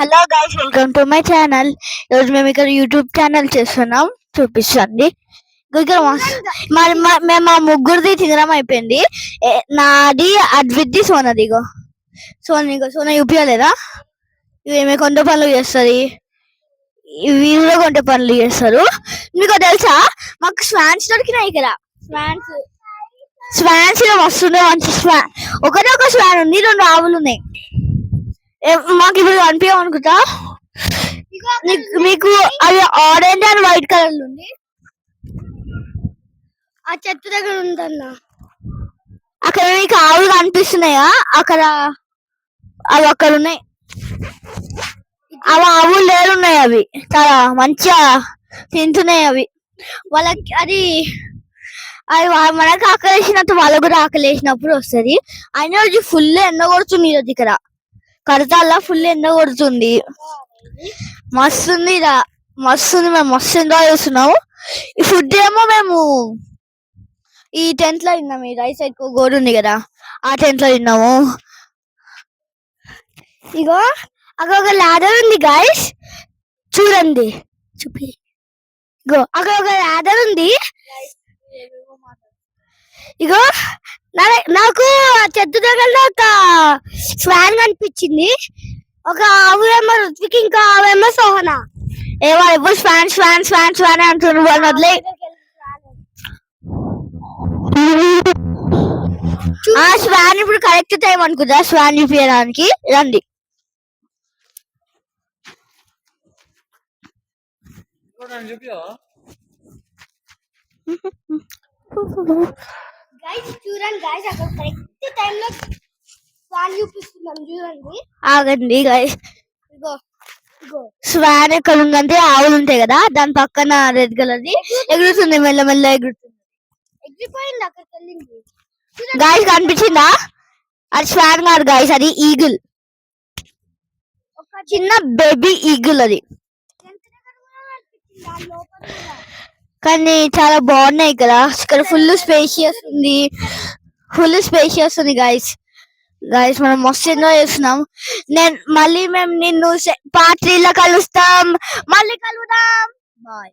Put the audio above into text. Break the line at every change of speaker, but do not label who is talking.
Hello guys, welcome to my channel. ఈరోజు మేము ఇక్కడ యూట్యూబ్ ఛానల్ చేస్తున్నాం, చూపిస్తుంది. ఇక్కడ మేము మా ముగ్గురిది తినడం అయిపోయింది. నాది, అద్విత్ది, సోనది. సోన చూపించలేదా? ఇవేమి కొంత పనులు చేస్తుంది, వీళ్ళు కూడా కొంత పనులు చేస్తారు. మీకు తెలుసా, మాకు స్వాన్స్ దొరికినాయి ఇక్కడ. స్వాన్స్ వస్తున్నాయి, మంచి స్వాన్. ఒకటే ఒక స్వాన్ ఉంది, 2 ఆవులు ఉన్నాయి. మాకు ఇప్పుడు కనిపించమనుకుంటా. మీకు అది ఆరెంజ్ అండ్ వైట్ కలర్ ఉంది. ఆ చెట్టు దగ్గర ఉందన్న. అక్కడ మీకు ఆవులు కనిపిస్తున్నాయా? అక్కడ అవి అక్కడ ఉన్నాయి. అవి ఆవులు లేరున్నాయి. అవి చాలా మంచిగా తింటున్నాయి. అవి వాళ్ళకి అది మనకు ఆకలేసినట్టు వాళ్ళకు కూడా ఆకలేసినప్పుడు వస్తుంది. అయినా రోజు ఫుల్ ఎండ కొడుతుంది. ఈరోజు ఇక్కడ కడతాల్లో ఫుల్ ఎండ కొడుతుంది. మస్తుంది, మేము మస్తు ఎంజాయ్ చేస్తున్నాము. ఈ ఫుడ్ ఏమో మేము ఈ టెంట్ లో తిన్నాము. ఈ రైట్ సైడ్ గోడ ఉంది కదా, ఆ టెంట్ లో తిన్నాము. ఇగో అక్కడ ఒక లాడర్ ఉంది గైస్, చూడండి. ఇగో అక్కడ ఒక లాడర్ ఉంది. ఇగో నాకు చెట్టు దగ్గర ఒక స్వాన్ కనిపించింది. ఒక ఆవు ఏమో రుత్విక్, ఇంకా ఆవేమో సోహన. ఎవరు స్వాన్ స్వాన్ స్వాన్ స్వాన్ అంటున్నారు. వాళ్ళు వదిలే ఆ స్వాన్ ఇప్పుడు కరెక్ట్ టైం అనుకుంటా స్వాన్ చూపించడానికి. రండి. చూడండి గైస్, అక్కడ కరెక్ట్ టైంలో స్వాన్ చూపిస్తున్నాం. చూడండి, ఆగండి గైస్. స్వాన్ ఎక్కడ ఉందంటే ఆవులు ఉంటాయి కదా, దాని పక్కన రెడ్ కలర్ది ఎగురుతుంది. మెల్లమెల్ల ఎగిరిపోయింది. అక్కడ గాయస్ కనిపించిందా? అది స్వాన్ కాదు గాయస్, అది ఈగిల్. చిన్న బేబీ ఈగిల్ అది. కానీ చాలా బాగున్నాయి ఇక్కడ. ఫుల్ స్పేషియస్ ఉంది గాయస్. మనం మస్తు ఎంజాయ్ చేస్తున్నాం. మేము నిన్ను పార్ట్ 3 లో కలుస్తాం. మళ్ళీ కలుద్దాం. బాయ్.